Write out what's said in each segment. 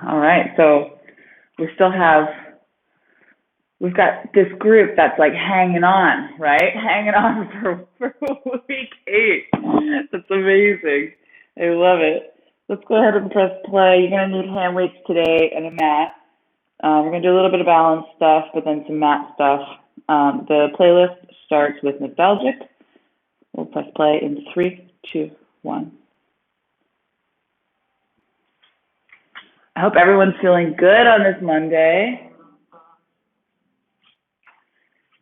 All right, so we still have, we've got this group that's like hanging on, right? Hanging on for week 8. That's amazing. I love it. Let's go ahead and press play. You're going to need hand weights today and a mat. We're going to do a little bit of balance stuff, but then some mat stuff. The playlist starts with nostalgic. We'll press play in 3, 2, 1. I hope everyone's feeling good on this Monday.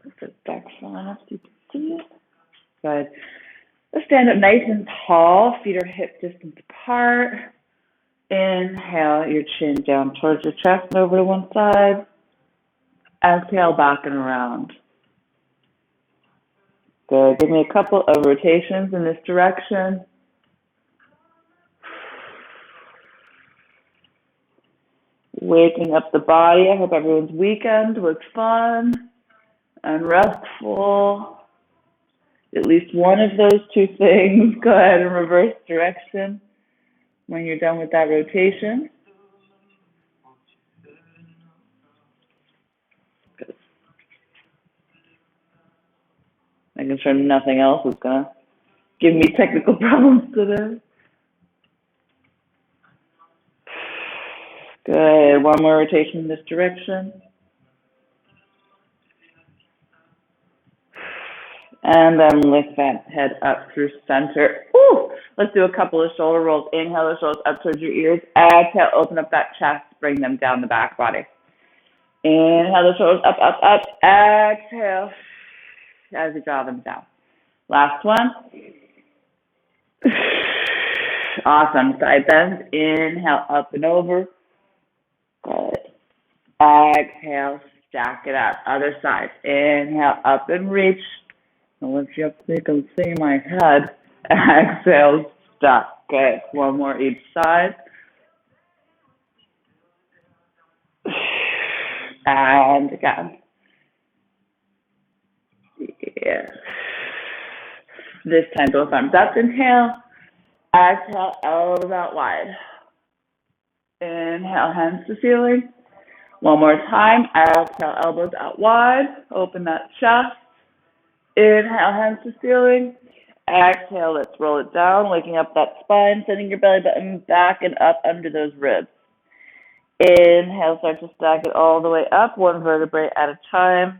Put this back far enough so you can see it. Good. Let's stand up nice and tall. Feet are hip distance apart. Inhale your chin down towards your chest and over to one side. Exhale back and around. Good. Give me a couple of rotations in this direction. Waking up the body. I hope everyone's weekend was fun and restful. At least one of those two things. Go ahead and reverse direction when you're done with that rotation. Good. Making sure nothing else is going to give me technical problems today. Good. One more rotation in this direction. And then lift that head up through center. Woo! Let's do a couple of shoulder rolls. Inhale the shoulders up towards your ears. Exhale, open up that chest. Bring them down the back body. Inhale the shoulders up, up, up. Exhale as you draw them down. Last one. Awesome. Side bend. Inhale up and over. Good. Exhale, stack it out. Other side. Inhale up and reach. I'll lift you up so you can see my head. Exhale, stop. Good. One more each side. And again. Yeah. This time, both arms up. Inhale. Exhale, elbows out wide. Inhale, hands to ceiling. One more time. Exhale, elbows out wide. Open that chest. Inhale, hands to ceiling. Exhale, let's roll it down, waking up that spine, sending your belly button back and up under those ribs. Inhale, start to stack it all the way up, one vertebrae at a time.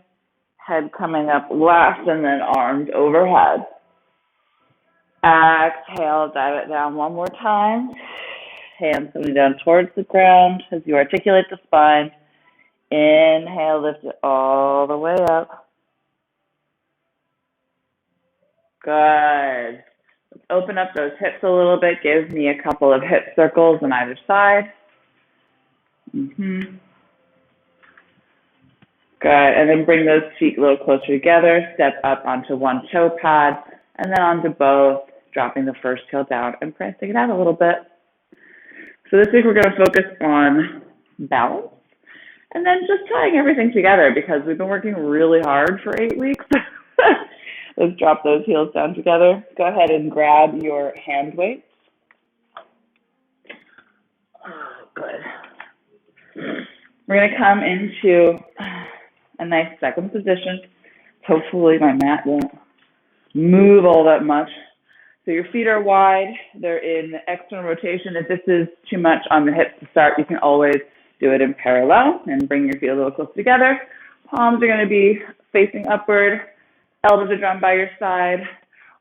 Head coming up last and then arms overhead. Exhale, dive it down one more time. Hands coming down towards the ground as you articulate the spine. Inhale, lift it all the way up. Good. Let's open up those hips a little bit. Give me a couple of hip circles on either side. Good. And then bring those feet a little closer together. Step up onto one toe pad and then onto both, dropping the first heel down and pressing it out a little bit. So this week we're going to focus on balance and then just tying everything together because we've been working really hard for 8 weeks. Let's drop those heels down together. Go ahead and grab your hand weights. Oh, good. We're going to come into a nice second position. Hopefully my mat won't move all that much. So your feet are wide. They're in external rotation. If this is too much on the hips to start, you can always do it in parallel and bring your feet a little close together. Palms are going to be facing upward. Elbows are drawn by your side.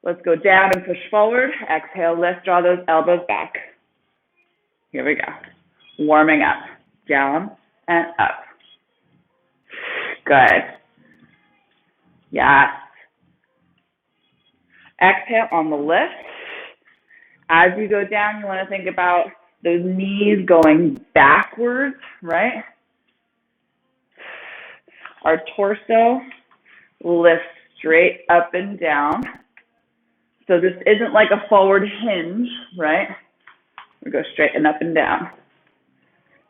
Let's go down and push forward. Exhale, lift, draw those elbows back. Here we go. Warming up. Down and up. Good. Yes. Exhale on the lift. As you go down, you want to think about those knees going backwards, right? Our torso lifts straight up and down. So this isn't like a forward hinge, right? We go straight and up and down.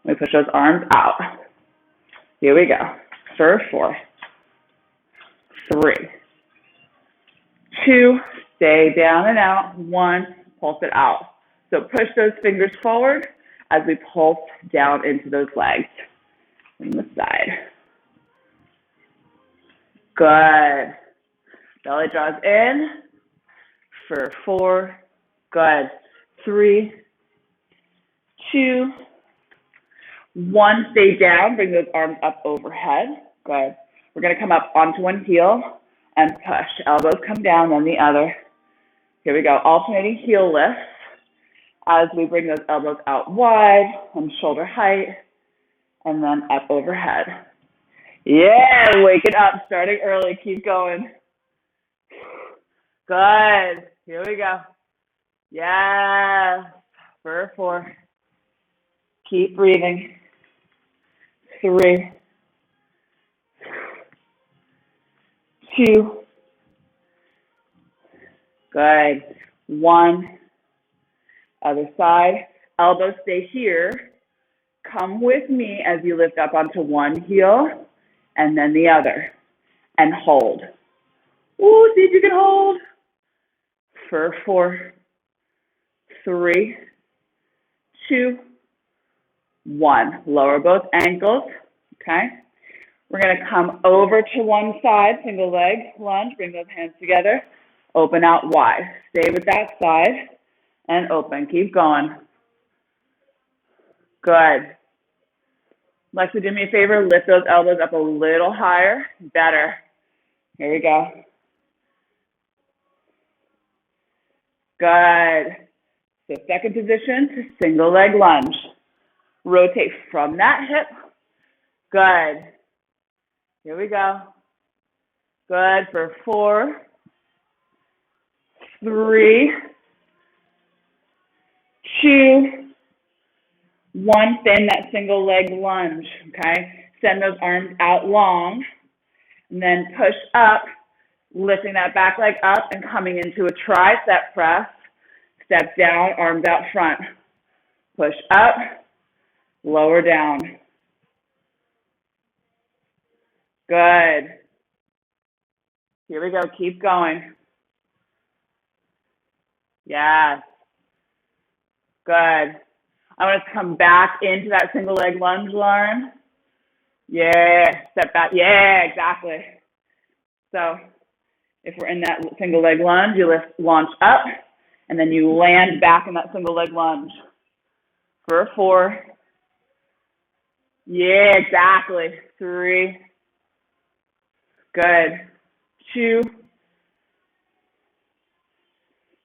We push those arms out. Here we go. For 4, 3, 2, stay down and out. 1, pulse it out. So push those fingers forward as we pulse down into those legs from the side. Good. Belly draws in for 4. Good. 3, 2, 1. Stay down. Bring those arms up overhead. Good. We're going to come up onto one heel and push. Elbows come down, then the other. Here we go. Alternating heel lifts as we bring those elbows out wide and shoulder height, and then up overhead. Yeah, wake it up. Starting early. Keep going. Good. Here we go. Yeah. For 4. Keep breathing. 3, 2. Good. 1. Other side. Elbows stay here. Come with me as you lift up onto one heel and then the other. And hold. Ooh, see if you can hold. For 4, 3, 2, 1. Lower both ankles. Okay. We're going to come over to one side, single leg lunge. Bring those hands together. Open out wide. Stay with that side and open. Keep going. Good. Lexa, do me a favor. Lift those elbows up a little higher. Better. Here we go. Good. So second position to single leg lunge. Rotate from that hip. Good. Here we go. Good for 4, 3, 2, 1. Send that single leg lunge, okay? Send those arms out long, and then push up, lifting that back leg up and coming into a tricep press. Step down, arms out front. Push up, lower down. Good. Here we go. Keep going. Yes. Good. I want us to come back into that single leg lunge, Lauren. Yeah. Step back. Yeah, exactly. So if we're in that single leg lunge, you launch up, and then you land back in that single leg lunge. For 4. Yeah, exactly. 3. Good. 2,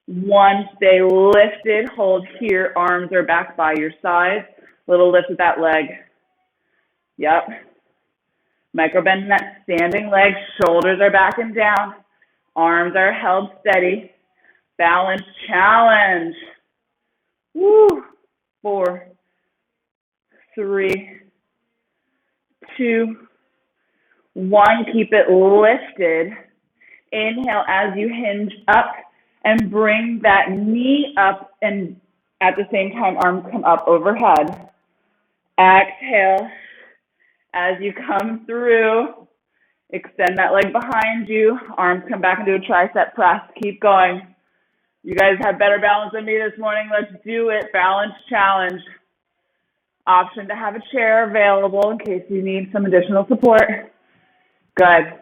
1. Stay lifted. Hold here. Arms are back by your sides. Little lift with that leg. Yep. Micro bend in that standing leg. Shoulders are back and down. Arms are held steady. Balance challenge. Woo. 4, 3, 2, 1. Keep it lifted. Inhale as you hinge up and bring that knee up, and at the same time, arms come up overhead. Exhale as you come through. Extend that leg behind you. Arms come back into a tricep press. Keep going. You guys have better balance than me this morning. Let's do it. Balance challenge. Option to have a chair available in case you need some additional support. Good.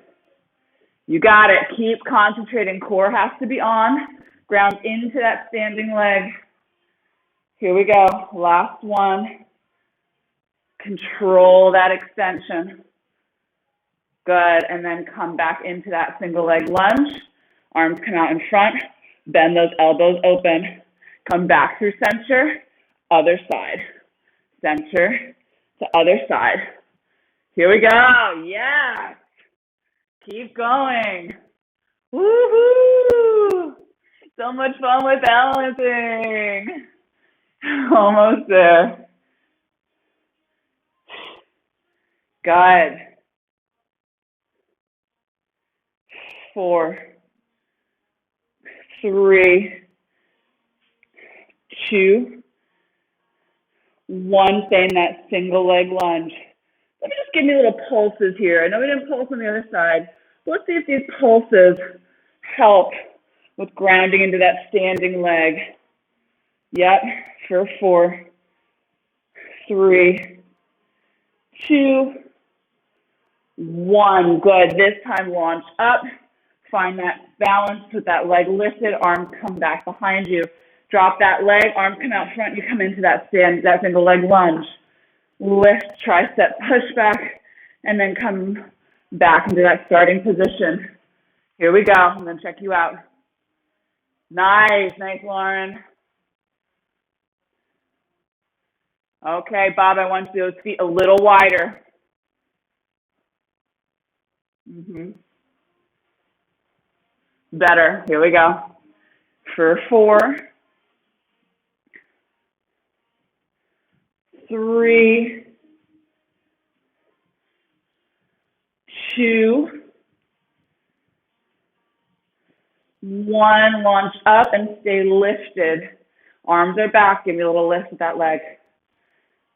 You got it. Keep concentrating. Core has to be on. Ground into that standing leg. Here we go. Last one. Control that extension. Good. And then come back into that single leg lunge. Arms come out in front. Bend those elbows open. Come back through center. Other side. Center to other side. Here we go. Yeah. Keep going. Woohoo! So much fun with balancing. Almost there. Good. 4, 3, 2, 1. Stay in that single leg lunge. Let me just give me little pulses here. I know we didn't pulse on the other side. Let's see if these pulses help with grounding into that standing leg. Yep, for 4, 3, 2, 1. Good. This time launch up. Find that balance with that leg lifted, arms come back behind you. Drop that leg, arms come out front, you come into that single leg lunge. Lift, tricep, push back, and then come back into that starting position. Here we go. I'm going to check you out. Nice, Lauren. Okay, Bob, I want those feet a little wider. Better. Here we go. For 4, 3, 2, 1. Launch up and stay lifted. Arms are back. Give me a little lift with that leg.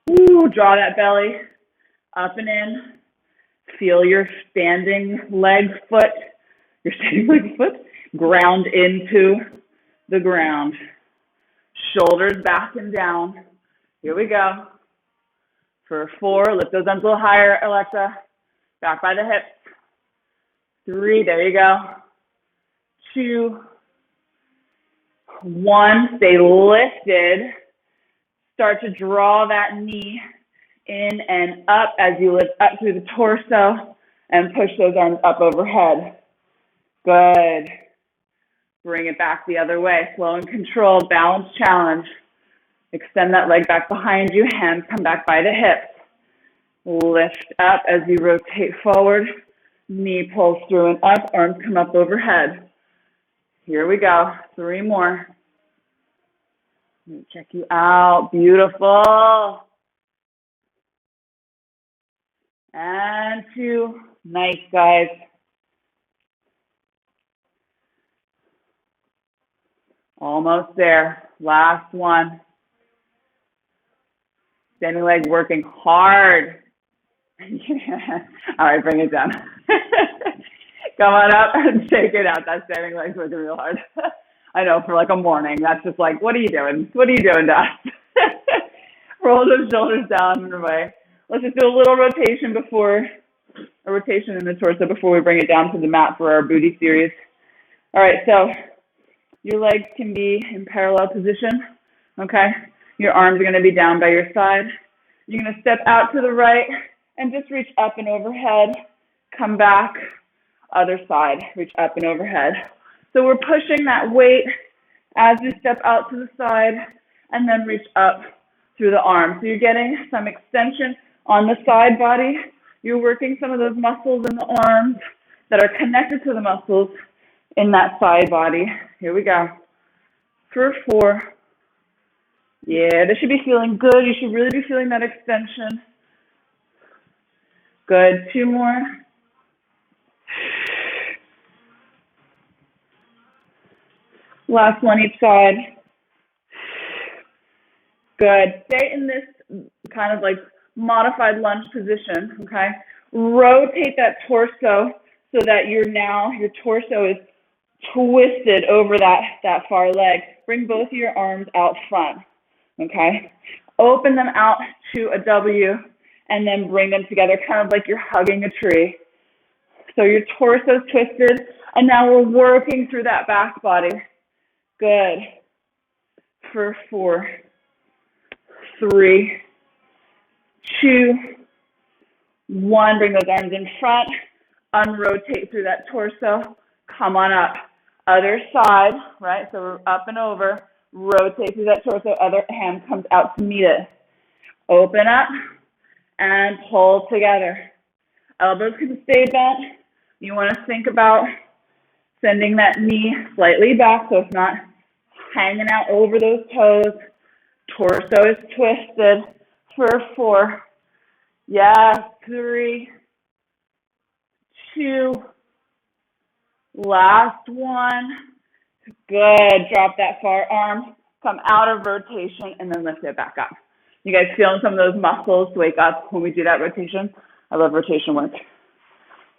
Ooh, draw that belly up and in. Feel your standing leg foot, ground into the ground. Shoulders back and down. Here we go. For 4, lift those arms a little higher, Alexa. Back by the hips. 3, there you go. 2, 1, stay lifted. Start to draw that knee in and up as you lift up through the torso and push those arms up overhead. Good. Bring it back the other way. Slow and controlled, balance challenge. Extend that leg back behind you. Hands come back by the hips. Lift up as you rotate forward. Knee pulls through and up. Arms come up overhead. Here we go. 3 more. Let me check you out. Beautiful. And 2. Nice, guys. Almost there. Last one. Standing leg working hard. All right, bring it down. Come on up and shake it out. That standing leg's working real hard. I know, for like a morning, that's just like, what are you doing? What are you doing to us? Roll those shoulders down and away. Let's just do a little rotation in the torso before we bring it down to the mat for our booty series. All right, so your legs can be in parallel position, okay? Your arms are gonna be down by your side. You're gonna step out to the right and just reach up and overhead. Come back, other side, reach up and overhead. So we're pushing that weight as you step out to the side and then reach up through the arms. So you're getting some extension on the side body. You're working some of those muscles in the arms that are connected to the muscles in that side body. Here we go. For 4. Yeah, this should be feeling good. You should really be feeling that extension. Good. 2 more. Last one each side. Good. Stay in this kind of like modified lunge position, okay? Rotate that torso so that your torso is twisted over that far leg. Bring both of your arms out front, okay? Open them out to a W and then bring them together, kind of like you're hugging a tree. So your torso's twisted, and now we're working through that back body. Good. For 4, 3, 2, 1. Bring those arms in front. Unrotate through that torso. Come on up. Other side, right? So we're up and over. Rotate through that torso. Other hand comes out to meet it. Open up and pull together. Elbows can stay bent. You want to think about sending that knee slightly back so it's not hanging out over those toes. Torso is twisted. For 4. Yeah, 3, 2. Last one. Good. Drop that far arm. Come out of rotation and then lift it back up. You guys feeling some of those muscles wake up when we do that rotation? I love rotation work.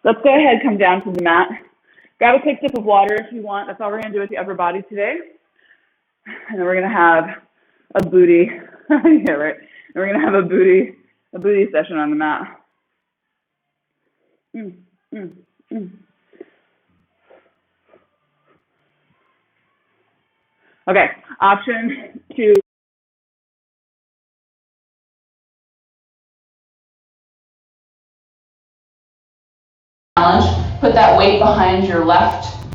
Let's go ahead, come down to the mat. Grab a quick sip of water if you want. That's all we're going to do with the upper body today. And then we're going to have a booty, yeah, right, And we're gonna have a booty session on the mat. Mm, mm, mm. Okay, option 2. Challenge, put that weight behind your left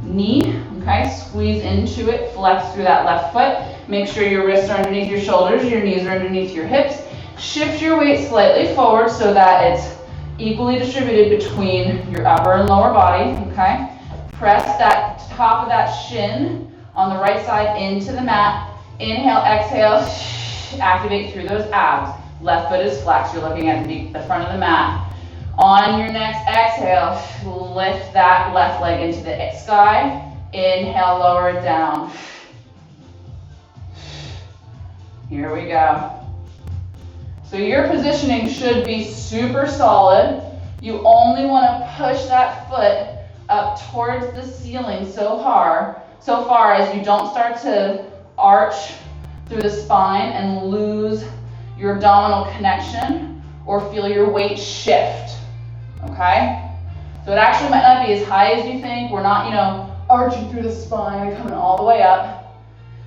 knee, okay? Squeeze into it, flex through that left foot. Make sure your wrists are underneath your shoulders, your knees are underneath your hips. Shift your weight slightly forward so that it's equally distributed between your upper and lower body, okay? Press that top of that shin on the right side into the mat. Inhale, exhale, activate through those abs. Left foot is flexed, you're looking at the front of the mat. On your next exhale, lift that left leg into the sky. Inhale, lower it down. Here we go. So your positioning should be super solid. You only want to push that foot up towards the ceiling so far as you don't start to arch through the spine and lose your abdominal connection or feel your weight shift. Okay? So it actually might not be as high as you think. We're not, arching through the spine and coming all the way up.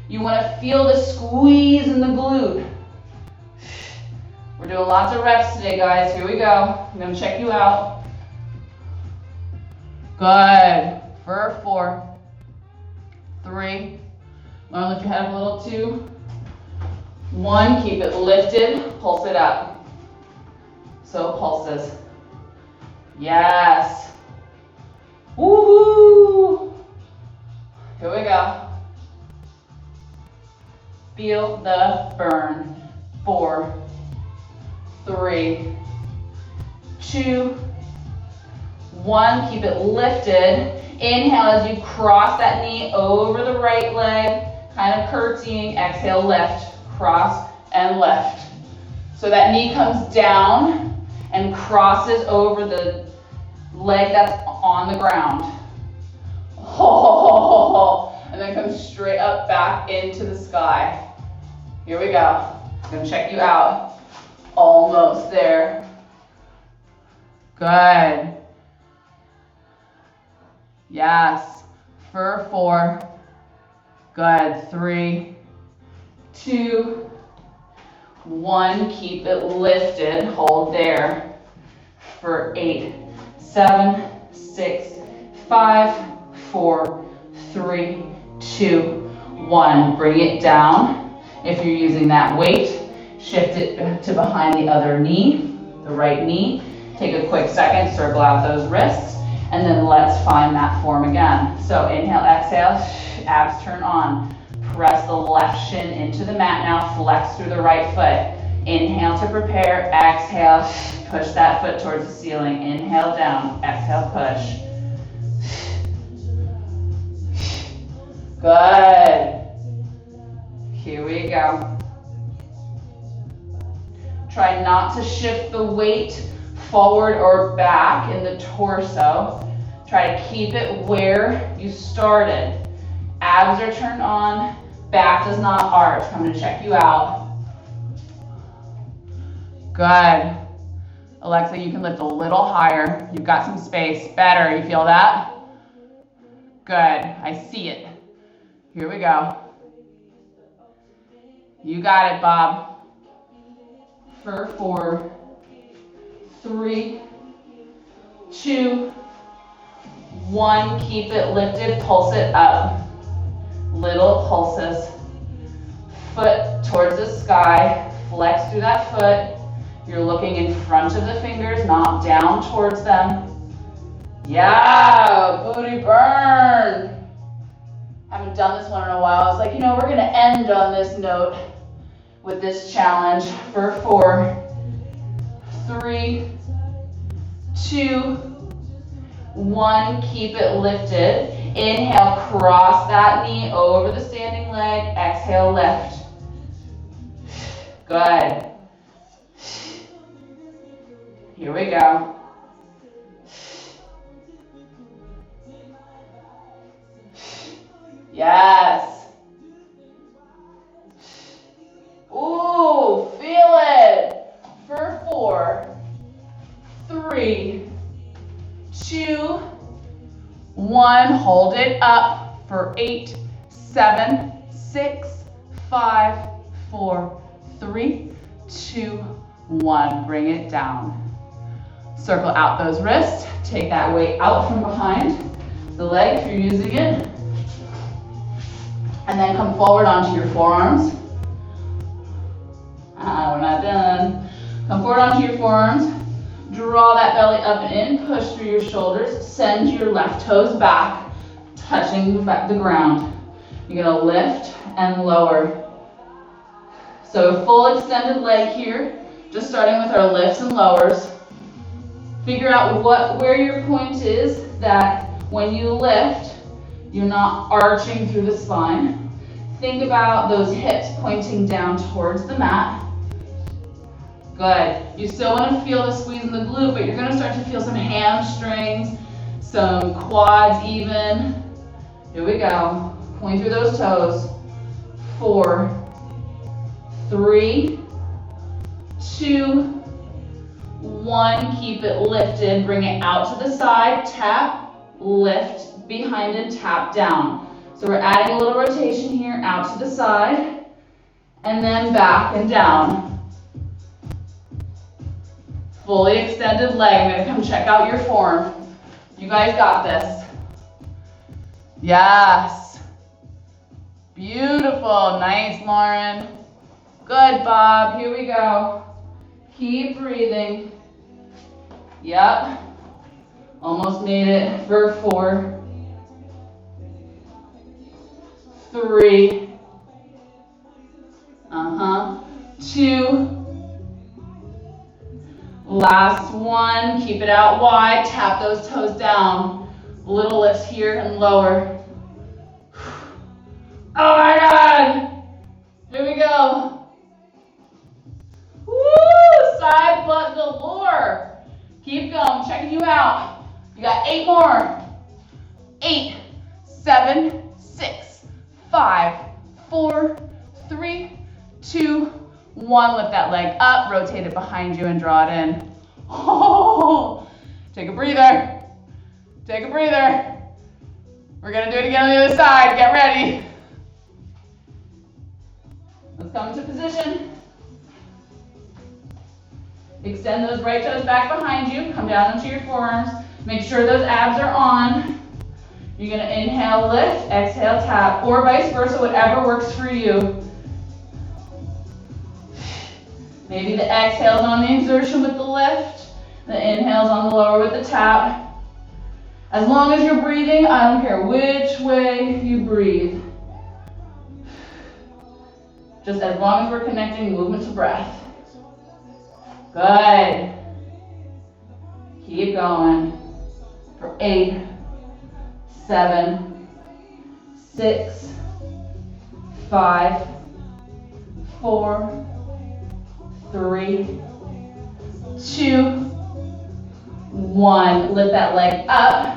You want to feel the squeeze in the glute. We're doing lots of reps today, guys. Here we go. I'm going to check you out. Good. For 4, 3. Learn to lift your head up a little. 2, 1. Keep it lifted. Pulse it up. So pulses. Yes. Woohoo! Here we go. Feel the burn. 4, 3, 2, 1. Keep it lifted. Inhale as you cross that knee over the right leg, kind of curtsying. Exhale, lift, cross, and lift. So that knee comes down and crosses over the leg that's on the ground. Oh, and then comes straight up back into the sky. Here we go. I'm going to check you out. Almost there. Good. Yes. For 4. Good. 3, 2, 1. Keep it lifted. Hold there. For 8, 7, 6, 5, 4, 3, 2, 1. Bring it down. If you're using that weight, shift it to behind the other knee, the right knee. Take a quick second, circle out those wrists, and then let's find that form again. So inhale, exhale, abs turn on. Press the left shin into the mat now, flex through the right foot. Inhale to prepare, exhale, push that foot towards the ceiling. Inhale down, exhale, push. Good. Here we go. Try not to shift the weight forward or back in the torso. Try to keep it where you started. Abs are turned on, back does not arch. I'm going to check you out. Good. Alexa, you can lift a little higher. You've got some space. Better. You feel that? Good. I see it. Here we go. You got it, Bob. For 4, 3, 2, 1. Keep it lifted. Pulse it up. Little pulses. Foot towards the sky. Flex through that foot. You're looking in front of the fingers, not down towards them. Yeah, booty burn. Haven't done this one in a while. I was like, we're going to end on this note with this challenge. For 4, 3, 2, 1. Keep it lifted. Inhale, cross that knee over the standing leg. Exhale, lift. Good. Here we go. Yes. Ooh, feel 1, hold it up for 8, 7, 6, 5, 4, 3, 2, 1. Bring it down. Circle out those wrists. Take that weight out from behind the leg if you're using it. And then come forward onto your forearms. We're not done. Come forward onto your forearms. Draw that belly up and in. Push through your shoulders. Send your left toes back, touching the ground. You're going to lift and lower. So a full extended leg here. Just starting with our lifts and lowers. Figure out where your point is, that when you lift, you're not arching through the spine. Think about those hips pointing down towards the mat. Good. You still want to feel the squeeze in the glute, but you're going to start to feel some hamstrings, some quads even. Here we go. Point through those toes. 4, 3, 2, 1. Keep it lifted. Bring it out to the side. Tap, lift, behind and tap down. So we're adding a little rotation here, out to the side, and then back and down. Fully extended leg. I'm going to come check out your form. You guys got this. Yes. Beautiful. Nice, Lauren. Good, Bob. Here we go. Keep breathing. Yep. Almost made it for 4, 3, 2, last one. Keep it out wide. Tap those toes down. Little lifts here and lower. Oh my God. Here we go. Woo! Side butt galore. Keep going. Checking you out. You got 8 more. 8, 7, 6, 5, 4, 3, 2, 1. Lift that leg up. Rotate it behind you and draw it in. Oh, take a breather. Take a breather. We're going to do it again on the other side. Get ready. Let's come into position. Extend those right toes back behind you. Come down into your forearms. Make sure those abs are on. You're going to inhale, lift, exhale, tap, or vice versa, whatever works for you. Maybe the exhale's on the exertion with the lift. The inhale's on the lower with the tap. As long as you're breathing, I don't care which way you breathe. Just as long as we're connecting movement to breath. Good. Keep going. For 8, 7, 6, 5, 4, 3, 2, 1. Lift that leg up.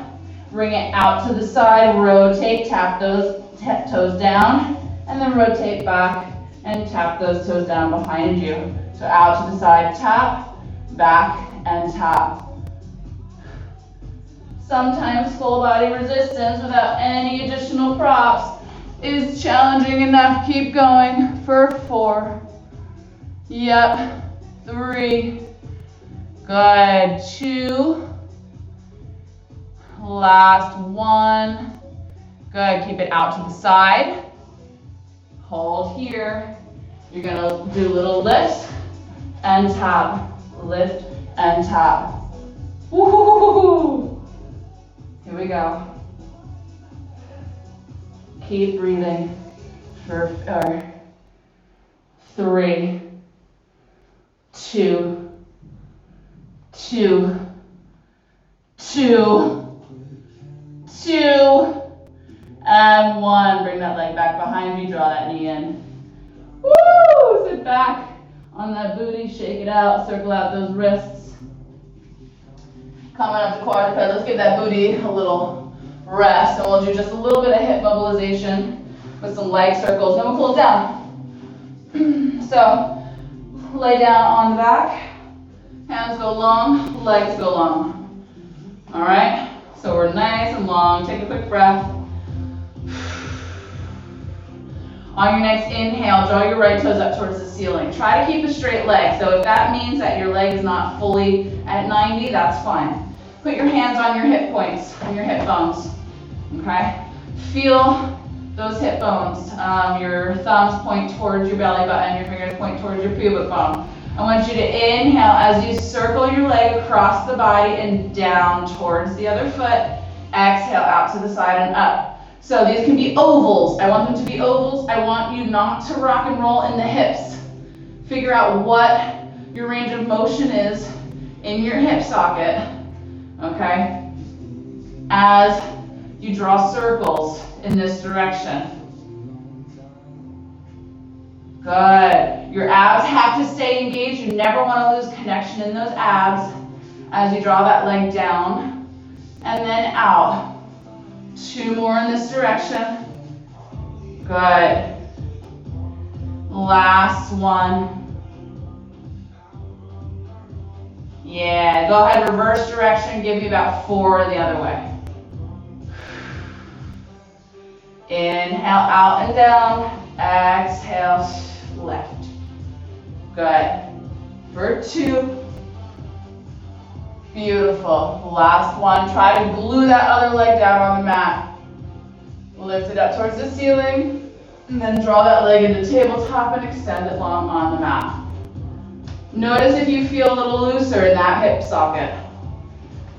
Bring it out to the side. Rotate. Tap those toes down. And then rotate back and tap those toes down behind you. So out to the side. Tap. Back and tap. Sometimes full body resistance without any additional props is challenging enough. Keep going for 4. Yep. 3. Good. 2. Last 1. Good. Keep it out to the side. Hold here. You're going to do little lifts and tap. Lift and tap. Woo-hoo-hoo-hoo. Here we go. Keep breathing for 3, 2, 2, 2, 2, and 1. Bring that leg back behind you. Draw that knee in. Woo! Sit back on that booty. Shake it out. Circle out those wrists. Coming up to quadruped. Let's give that booty a little rest. And we'll do just a little bit of hip mobilization with some leg circles. Then we'll cool it down. So, lay down on the back. Hands go long, legs go long. All right? So we're nice and long. Take a quick breath. On your next inhale, draw your right toes up towards the ceiling. Try to keep a straight leg. So if that means that your leg is not fully at 90, that's fine. Put your hands on your hip points, on your hip bones, okay? Feel those hip bones. Your thumbs point towards your belly button, your fingers point towards your pubic bone. I want you to inhale as you circle your leg across the body and down towards the other foot. Exhale out to the side and up. So these can be ovals. I want them to be ovals. I want you not to rock and roll in the hips. Figure out what your range of motion is in your hip socket, okay? As you draw circles in this direction. Good. Your abs have to stay engaged. You never want to lose connection in those abs as you draw that leg down and then out. 2 more in this direction. Good. Last one. Yeah, go ahead, reverse direction. Give me about 4 the other way. Inhale, out and down. Exhale, left. Good. For 2. Beautiful. Last one. Try to glue that other leg down on the mat. Lift it up towards the ceiling. And then draw that leg into tabletop and extend it long on the mat. Notice if you feel a little looser in that hip socket.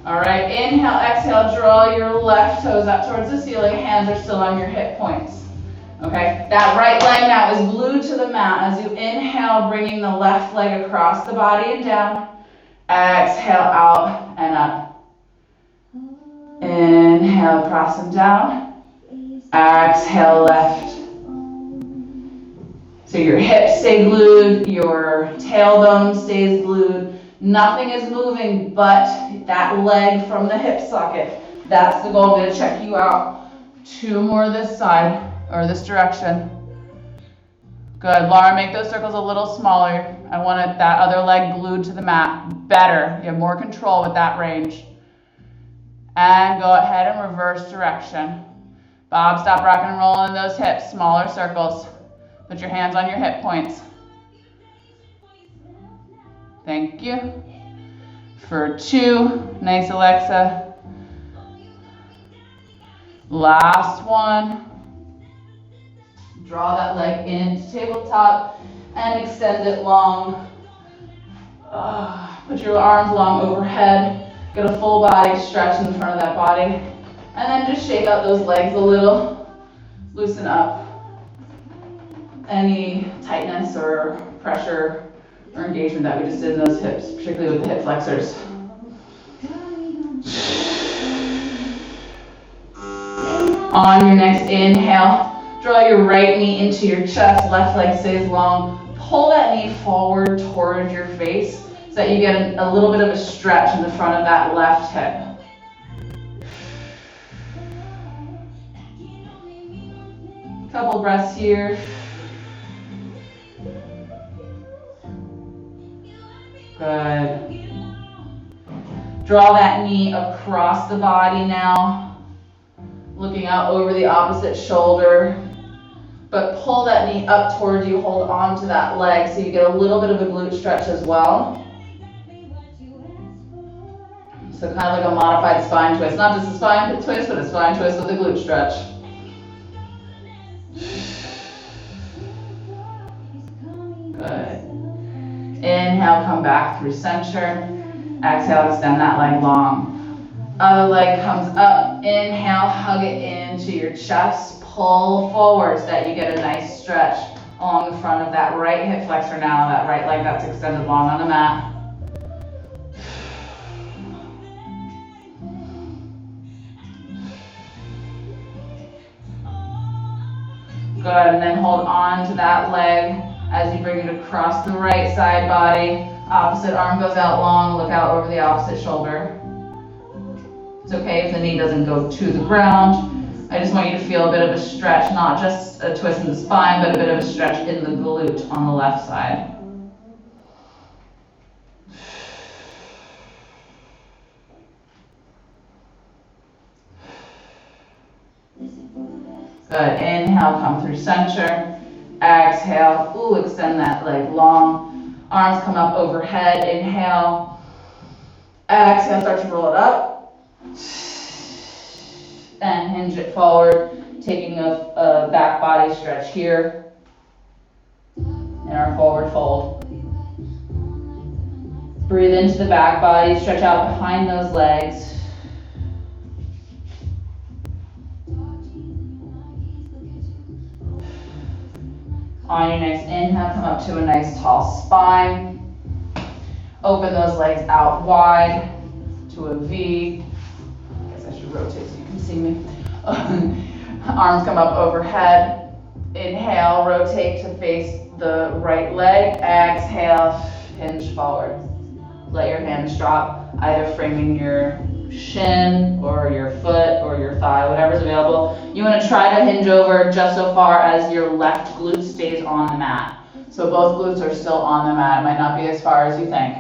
All right. Inhale, exhale. Draw your left toes up towards the ceiling. Hands are still on your hip points. Okay. That right leg now is glued to the mat. As you inhale, bringing the left leg across the body and down. Exhale out and up. Inhale, cross and down. Exhale, left. So your hips stay glued, your tailbone stays glued. Nothing is moving but that leg from the hip socket. That's the goal. I'm going to check you out. 2 more this side, or this direction. Good. Laura, make those circles a little smaller. I want that other leg glued to the mat. Better. You have more control with that range. And go ahead and reverse direction. Bob, stop rocking and rolling in those hips. Smaller circles. Put your hands on your hip points. Thank you. For 2. Nice, Alexa. Last one. Draw that leg into tabletop and extend it long. Put your arms long overhead. Get a full body stretch in the front of that body. And then just shake out those legs a little. Loosen up any tightness or pressure or engagement that we just did in those hips, particularly with the hip flexors. On your next inhale, draw your right knee into your chest, left leg stays long. Pull that knee forward toward your face so that you get a little bit of a stretch in the front of that left hip. Couple breaths here. Good. Draw that knee across the body now, looking out over the opposite shoulder. But pull that knee up towards you, hold on to that leg so you get a little bit of a glute stretch as well. So kind of like a modified spine twist. Not just a spine twist, but a spine twist with a glute stretch. Good. Inhale, come back through center. Exhale, extend that leg long. Other leg comes up. Inhale, hug it into your chest. Pull forward so that you get a nice stretch along the front of that right hip flexor now, that right leg that's extended long on the mat. Good, and then hold on to that leg as you bring it across the right side body. Opposite arm goes out long, look out over the opposite shoulder. It's okay if the knee doesn't go to the ground. I just want you to feel a bit of a stretch, not just a twist in the spine, but a bit of a stretch in the glute on the left side. Good. Inhale, come through center. Exhale. Ooh, extend that leg long. Arms come up overhead. Inhale. Exhale, start to roll it up. And hinge it forward, taking a back body stretch here in our forward fold. Breathe into the back body, stretch out behind those legs. On your next inhale, come up to a nice tall spine. Open those legs out wide to a V. I guess I should rotate so you can see me. Arms come up overhead. Inhale, rotate to face the right leg. Exhale, hinge forward. Let your hands drop, either framing your shin or your foot or your thigh, whatever's available. You want to try to hinge over just so far as your left glute stays on the mat. So both glutes are still on the mat. It might not be as far as you think.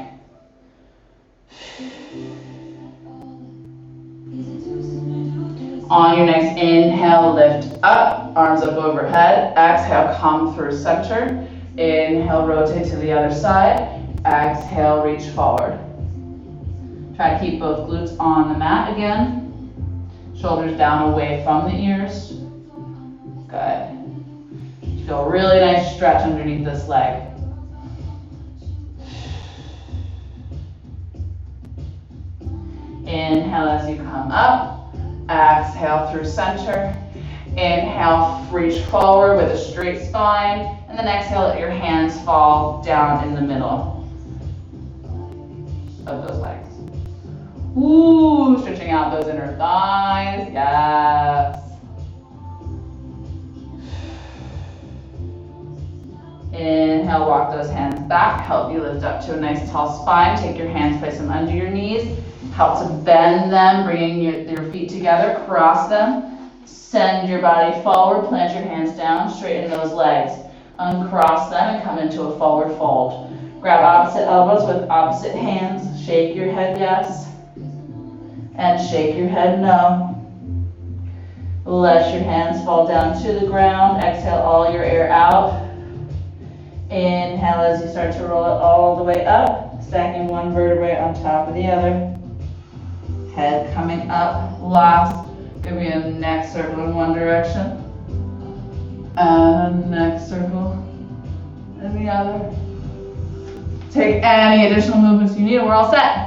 On your next inhale, lift up, arms up overhead. Exhale, come through center. Inhale, rotate to the other side. Exhale, reach forward. Try to keep both glutes on the mat again. Shoulders down away from the ears. Good. Feel a really nice stretch underneath this leg. Inhale as you come up. Exhale through center. Inhale, reach forward with a straight spine. And then exhale, let your hands fall down in the middle of those legs. Ooh, stretching out those inner thighs. Yes. Inhale, walk those hands back. Help you lift up to a nice tall spine. Take your hands, place them under your knees. Help to bend them, bringing your feet together, cross them. Send your body forward, plant your hands down, straighten those legs. Uncross them and come into a forward fold. Grab opposite elbows with opposite hands. Shake your head yes, and shake your head no. Let your hands fall down to the ground. Exhale all your air out. Inhale as you start to roll it all the way up, stacking one vertebrae on top of the other. Head coming up, last. Give me a neck circle in one direction. And a neck circle in the other. Take any additional movements you need and we're all set.